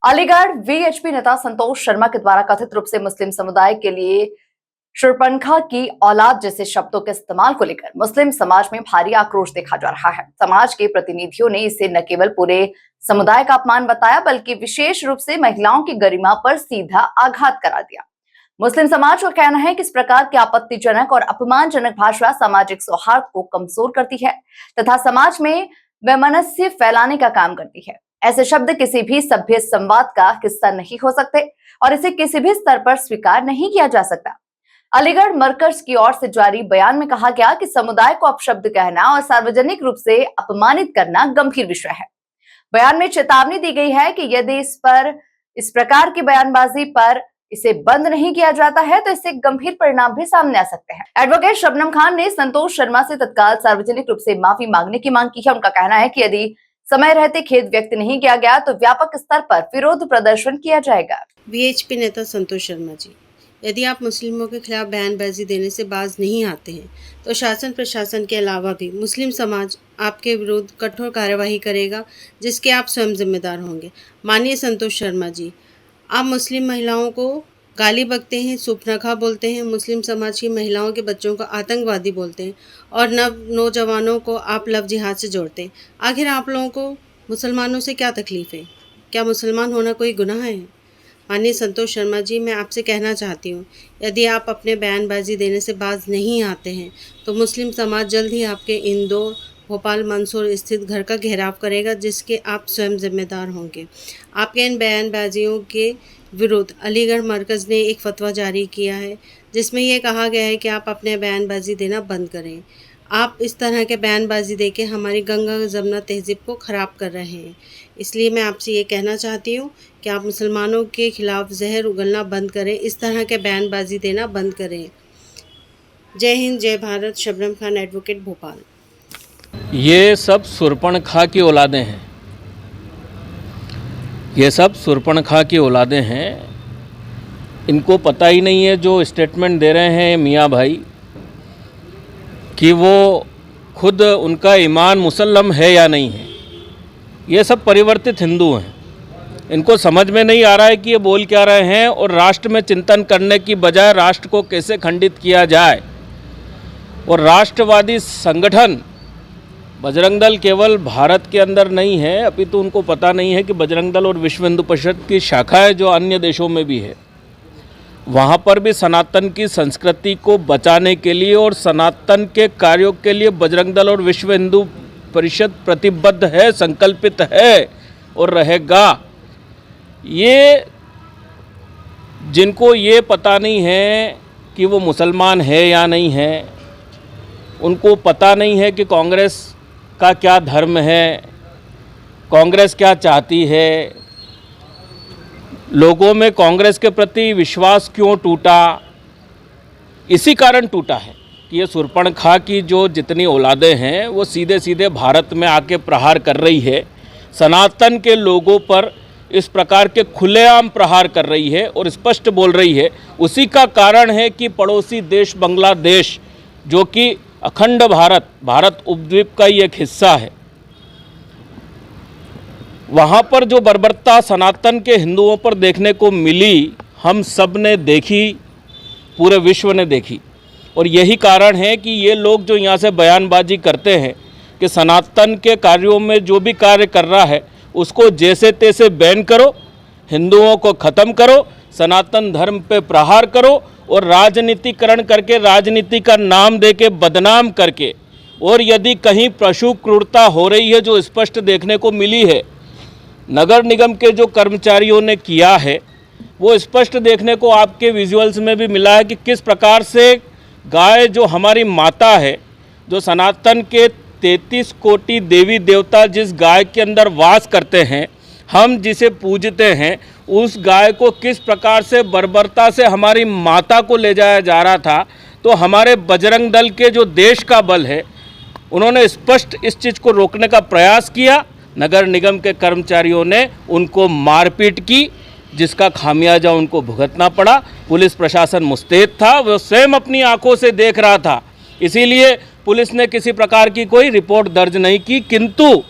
Aligarh VHP नेता संतोष शर्मा के द्वारा कथित रूप से मुस्लिम समुदाय के लिए शूरपणखा की औलाद जैसे शब्दों के इस्तेमाल को लेकर मुस्लिम समाज में भारी आक्रोश देखा जा रहा है। समाज के प्रतिनिधियों ने इसे न केवल पूरे समुदाय का अपमान बताया बल्कि विशेष रूप से महिलाओं की गरिमा पर सीधा आघात करा दिया। मुस्लिम समाज का कहना है कि इस प्रकार की आपत्तिजनक और अपमानजनक भाषा सामाजिक सौहार्द को कमजोर करती है तथा समाज में वैमनस्य फैलाने का काम करती है। ऐसे शब्द किसी भी सभ्य संवाद का हिस्सा नहीं हो सकते और इसे किसी भी स्तर पर स्वीकार नहीं किया जा सकता। अलीगढ़ मरकज की ओर से जारी बयान में कहा गया कि समुदाय को अपशब्द कहना और सार्वजनिक रूप से अपमानित करना गंभीर विषय है। बयान में चेतावनी दी गई है कि यदि इस प्रकार की बयानबाजी पर इसे बंद नहीं किया जाता है तो इससे गंभीर परिणाम भी सामने आ सकते हैं। एडवोकेट शबनम खान ने संतोष शर्मा से तत्काल सार्वजनिक रूप से माफी मांगने की मांग की है। उनका कहना है कि यदि समय रहते खेद व्यक्त नहीं किया गया तो व्यापक स्तर पर विरोध प्रदर्शन किया जाएगा। वीएचपी नेता संतोष शर्मा जी, यदि आप मुस्लिमों के खिलाफ बयानबाजी देने से बाज नहीं आते हैं तो शासन प्रशासन के अलावा भी मुस्लिम समाज आपके विरुद्ध कठोर कार्यवाही करेगा, जिसके आप स्वयं जिम्मेदार होंगे। माननीय संतोष शर्मा जी, आप मुस्लिम महिलाओं को गाली बकते हैं, शूरपणखा बोलते हैं, मुस्लिम समाज की महिलाओं के बच्चों को आतंकवादी बोलते हैं और नौजवानों को आप लव जिहाद से जोड़ते हैं। आखिर आप लोगों को मुसलमानों से क्या तकलीफ़ है? क्या मुसलमान होना कोई गुनाह है? माननीय संतोष शर्मा जी, मैं आपसे कहना चाहती हूँ, यदि आप अपने बयानबाजी देने से बाज नहीं आते हैं तो मुस्लिम समाज जल्द ही आपके इंदौर, भोपाल, मंदसौर स्थित घर का घेराव करेगा, जिसके आप स्वयं जिम्मेदार होंगे। आपके इन बयानबाजियों के विरुद्ध अलीगढ़ मरकज़ ने एक फतवा जारी किया है, जिसमें ये कहा गया है कि आप अपने बयानबाजी देना बंद करें। आप इस तरह के बयानबाजी देके हमारी गंगा जमुना तहज़ीब को ख़राब कर रहे हैं। इसलिए मैं आपसे ये कहना चाहती हूँ कि आप मुसलमानों के खिलाफ जहर उगलना बंद करें, इस तरह के बयानबाजी देना बंद करें। जय हिंद, जय भारत। शबनम खान, एडवोकेट, भोपाल। ये सब शूरपणखा की औलादें हैं। ये सब शूरपणखा की औलादें हैं। इनको पता ही नहीं है जो स्टेटमेंट दे रहे हैं मियाँ भाई कि वो खुद उनका ईमान मुसल्लम है या नहीं है। ये सब परिवर्तित हिंदू हैं। इनको समझ में नहीं आ रहा है कि ये बोल क्या रहे हैं और राष्ट्र में चिंतन करने की बजाय राष्ट्र को कैसे खंडित किया जाए। और राष्ट्रवादी संगठन बजरंग दल केवल भारत के अंदर नहीं है, अभी तो उनको पता नहीं है कि बजरंग दल और विश्व हिंदू परिषद की शाखाएं जो अन्य देशों में भी है, वहाँ पर भी सनातन की संस्कृति को बचाने के लिए और सनातन के कार्यों के लिए बजरंग दल और विश्व हिंदू परिषद प्रतिबद्ध है, संकल्पित है और रहेगा। ये जिनको ये पता नहीं है कि वो मुसलमान है या नहीं है, उनको पता नहीं है कि कांग्रेस का क्या धर्म है, कांग्रेस क्या चाहती है, लोगों में कांग्रेस के प्रति विश्वास क्यों टूटा। इसी कारण टूटा है कि ये शूरपणखा की जो जितनी औलादें हैं वो सीधे सीधे भारत में आके प्रहार कर रही है, सनातन के लोगों पर इस प्रकार के खुलेआम प्रहार कर रही है और स्पष्ट बोल रही है। उसी का कारण है कि पड़ोसी देश बांग्लादेश, जो कि अखंड भारत उपद्वीप का ही एक हिस्सा है, वहाँ पर जो बर्बरता सनातन के हिंदुओं पर देखने को मिली, हम सब ने देखी, पूरे विश्व ने देखी। और यही कारण है कि ये लोग जो यहाँ से बयानबाजी करते हैं कि सनातन के कार्यों में जो भी कार्य कर रहा है उसको जैसे तैसे बैन करो, हिंदुओं को ख़त्म करो, सनातन धर्म पे प्रहार करो और राजनीतिकरण करके, राजनीति का नाम देके बदनाम करके, और यदि कहीं पशु क्रूरता हो रही है जो स्पष्ट देखने को मिली है, नगर निगम के जो कर्मचारियों ने किया है, वो स्पष्ट देखने को आपके विजुअल्स में भी मिला है कि किस प्रकार से गाय जो हमारी माता है, जो सनातन के 33 कोटि देवी देवता जिस गाय के अंदर वास करते हैं, हम जिसे पूजते हैं, उस गाय को किस प्रकार से बर्बरता से हमारी माता को ले जाया जा रहा था। तो हमारे बजरंग दल के जो देश का बल है, उन्होंने स्पष्ट इस चीज़ को रोकने का प्रयास किया। नगर निगम के कर्मचारियों ने उनको मारपीट की, जिसका खामियाजा उनको भुगतना पड़ा। पुलिस प्रशासन मुस्तैद था, वो स्वयं अपनी आंखों से देख रहा था, इसीलिए पुलिस ने किसी प्रकार की कोई रिपोर्ट दर्ज नहीं की। किंतु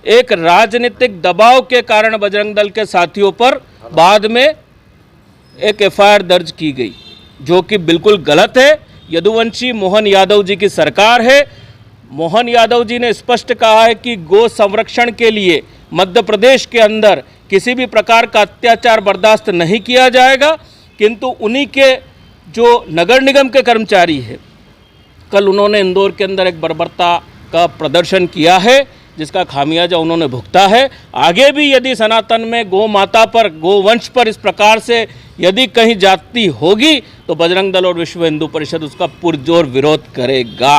एक राजनीतिक दबाव के कारण बजरंग दल के साथियों पर बाद में एक एफआईआर दर्ज की गई, जो कि बिल्कुल गलत है। यदुवंशी मोहन यादव जी की सरकार है। मोहन यादव जी ने स्पष्ट कहा है कि गो संरक्षण के लिए मध्य प्रदेश के अंदर किसी भी प्रकार का अत्याचार बर्दाश्त नहीं किया जाएगा। किंतु उन्हीं के जो नगर निगम के कर्मचारी है, कल उन्होंने इंदौर के अंदर एक बर्बरता का प्रदर्शन किया है, जिसका खामियाजा उन्होंने भुगता है। आगे भी यदि सनातन में गौ माता पर, गोवंश पर इस प्रकार से यदि कहीं जाति होगी तो बजरंग दल और विश्व हिंदू परिषद उसका पुरजोर विरोध करेगा।